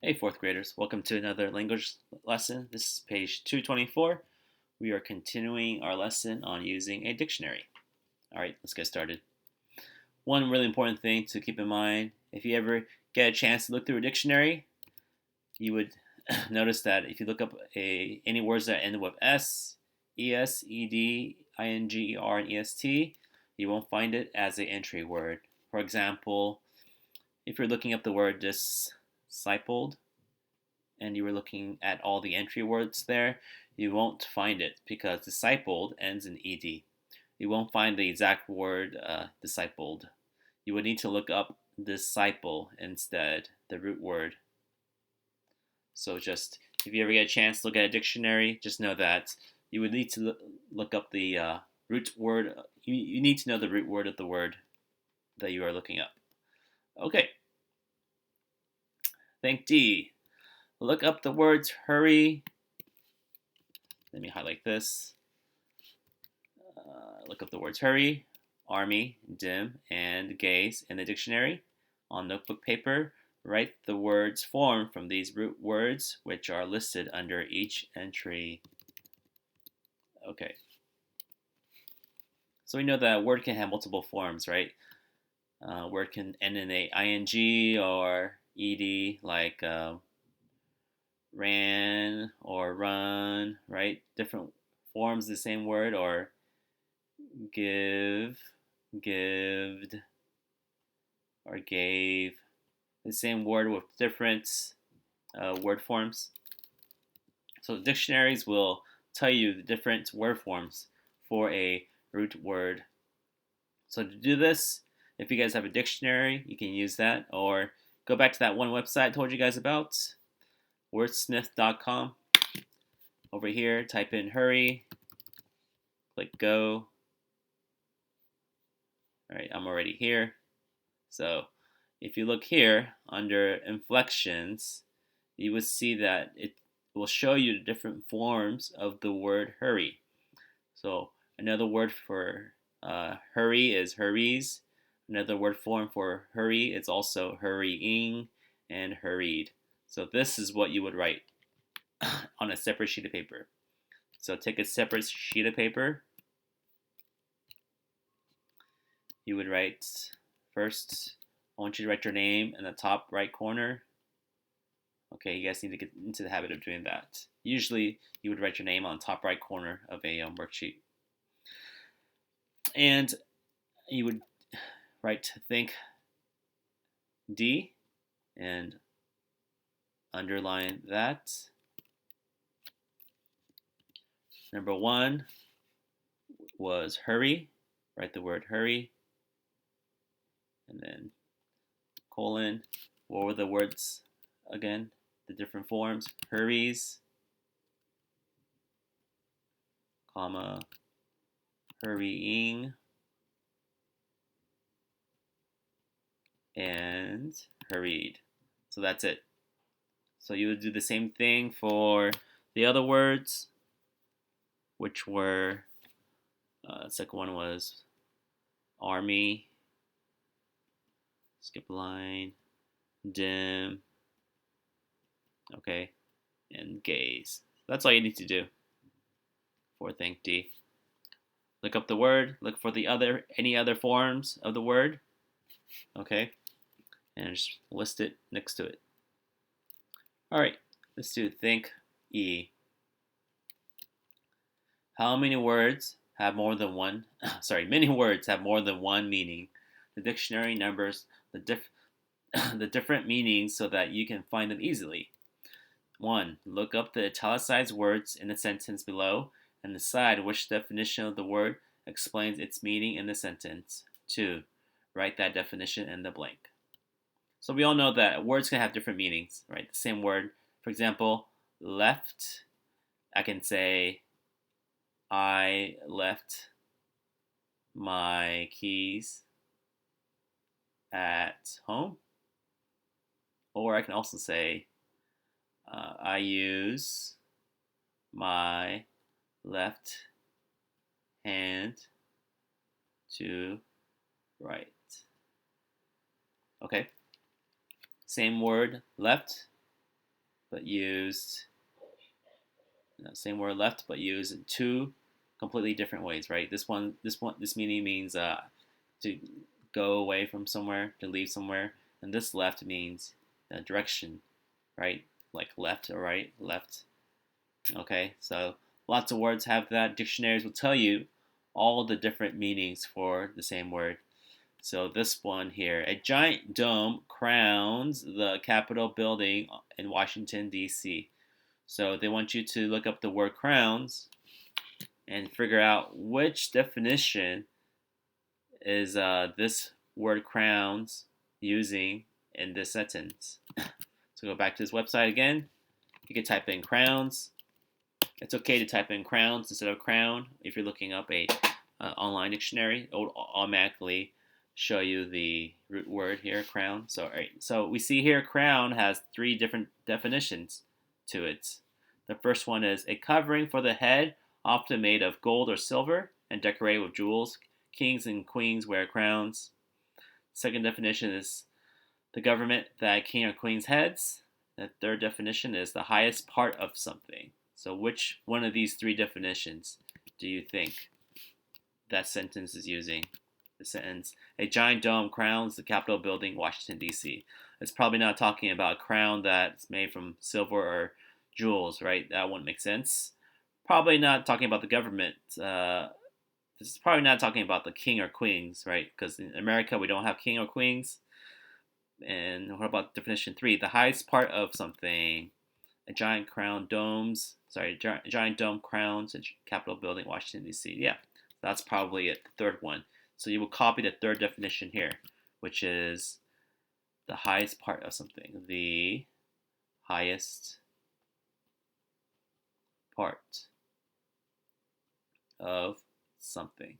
Hey, fourth graders, welcome to another language lesson. This is page 224. We are continuing our lesson on using a dictionary. All right, let's get started. One really important thing to keep in mind if you ever get a chance to look through a dictionary, you would notice that if you look up any words that end with S, ES, ED, ING, ER, and EST, you won't find it as an entry word. For example, if you're looking up the word discipled, and you were looking at all the entry words there, you won't find it because discipled ends in ed. You won't find the exact word discipled. You would need to look up disciple instead, the root word. So just if you ever get a chance to look at a dictionary, just know that you would need to look up the root word. You need to know the root word of the word that you are looking up. Okay, think D. Look up the words hurry. Let me highlight this. Look up the words hurry, army, dim, and gaze in the dictionary. On notebook paper, write the words formed from these root words, which are listed under each entry. Okay. So we know that a word can have multiple forms, right? Word can end in a ing or ed, like ran or run, right? Different forms of the same word, or give, gived, or gave. The same word with different word forms. So dictionaries will tell you the different word forms for a root word. So to do this, if you guys have a dictionary, you can use that, or go back to that one website I told you guys about, wordsmith.com. Over here, type in hurry, click go. All right, I'm already here. So if you look here under inflections, you would see that it will show you the different forms of the word hurry. So another word for hurry is hurries. Another word form for hurry is also hurrying and hurried. So this is what you would write on a separate sheet of paper. So take a separate sheet of paper. You would write first, I want you to write your name in the top right corner. Okay, you guys need to get into the habit of doing that. Usually, you would write your name on the top right corner of a worksheet. And you would write think D and underline that. Number one was hurry. Write the word hurry. And then colon. What were the words again? The different forms. Hurries, comma, hurrying, and hurried. So that's it. So you would do the same thing for the other words, which were, second one was army, skip line, dim, okay, and gaze. That's all you need to do for think D. Look up the word, look for any other forms of the word, okay, and just list it next to it. All right, let's do think E. How many words have more than one? Many words have more than one meaning. The dictionary numbers the the different meanings so that you can find them easily. 1. Look up the italicized words in the sentence below and decide which definition of the word explains its meaning in the sentence. 2. Write that definition in the blank. So we all know that words can have different meanings, right? The same word. For example, left, I can say I left my keys at home. Or I can also say I use my left hand to write. Okay. Same word, left. but used, same word left, but used in two completely different ways, right? This meaning means to go away from somewhere, to leave somewhere, and this left means direction, right? Like left or right, left. Okay, so lots of words have that. Dictionaries will tell you all the different meanings for the same word. So this one here, a giant dome crowns the Capitol building in Washington, D.C. So they want you to look up the word crowns and figure out which definition is this word crowns using in this sentence. So go back to this website again. You can type in crowns. It's okay to type in crowns instead of crown. If you're looking up a online dictionary, it will automatically show you the root word here, crown. So, all right, so we see here crown has three different definitions to it. The first one is a covering for the head, often made of gold or silver and decorated with jewels. Kings and queens wear crowns. Second definition is the government that king or queen's heads. The third definition is the highest part of something. So which one of these three definitions do you think that sentence is using? The sentence, a giant dome crowns the Capitol building, Washington, D.C. It's probably not talking about a crown that's made from silver or jewels, right? That wouldn't make sense. Probably not talking about the government. This is probably not talking about the king or queens, right? Because in America, we don't have king or queens. And what about definition 3? The highest part of something. A giant giant dome crowns a Capitol building, Washington, D.C. Yeah, that's probably it, the third one. So you will copy the third definition here, which is the highest part of something. The highest part of something.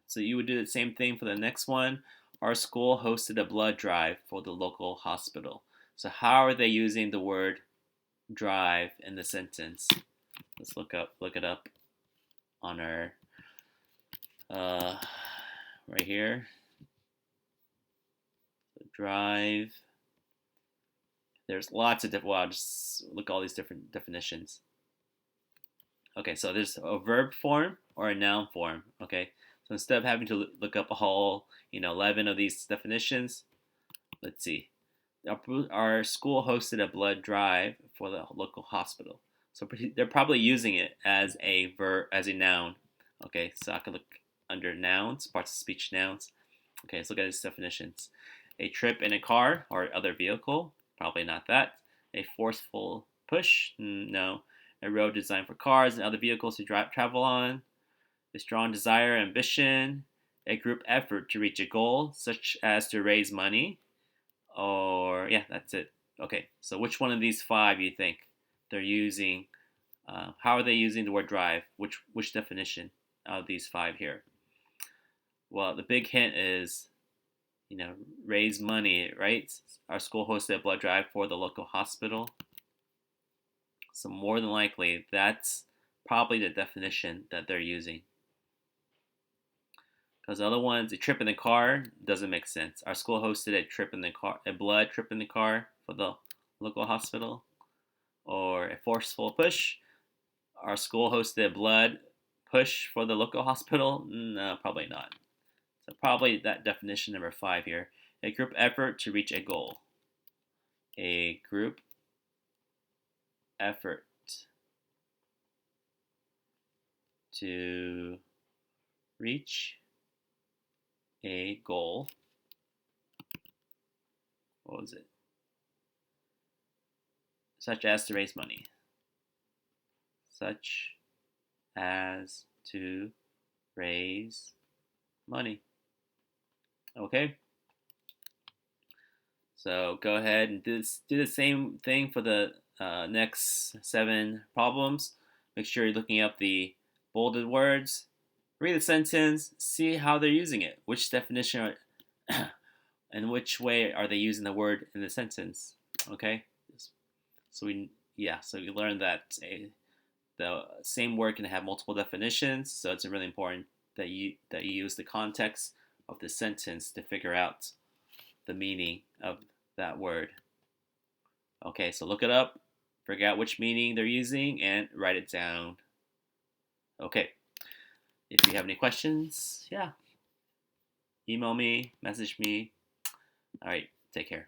So you would do the same thing for the next one. Our school hosted a blood drive for the local hospital. So how are they using the word drive in the sentence? Let's look it up on our right here. Drive. There's lots of different. Well, I'll just look at all these different definitions. Okay, so there's a verb form or a noun form. Okay, so instead of having to look up a whole 11 of these definitions, let's see. Our school hosted a blood drive for the local hospital. So they're probably using it as a verb, as a noun. Okay, so I can look under nouns, parts of speech nouns. Okay, let's look at these definitions. A trip in a car or other vehicle, probably not that. A forceful push, no. A road designed for cars and other vehicles to travel on. A strong desire, ambition. A group effort to reach a goal, such as to raise money. Or, yeah, that's it. Okay, so which one of these 5 you think they're using? How are they using the word drive? Which definition of these 5 here? Well, the big hint is, raise money, right? Our school hosted a blood drive for the local hospital. So more than likely, that's probably the definition that they're using. Because the other ones, a trip in the car doesn't make sense. Our school hosted a trip in the car, a blood trip in the car for the local hospital, or a forceful push. Our school hosted a blood push for the local hospital. No, probably not. So probably that definition number 5 here. A group effort to reach a goal. A group effort to reach a goal. What was it? Such as to raise money. Such as to raise money. Okay? So go ahead and do the same thing for the next 7 problems. Make sure you're looking up the bolded words. Read the sentence, see how they're using it. Which definition and which way are they using the word in the sentence? Okay? So we learned that the same word can have multiple definitions, so it's really important that you use the context of the sentence to figure out the meaning of that word. Okay, so look it up, figure out which meaning they're using, and write it down. Okay, if you have any questions, yeah, email me, message me. All right, take care.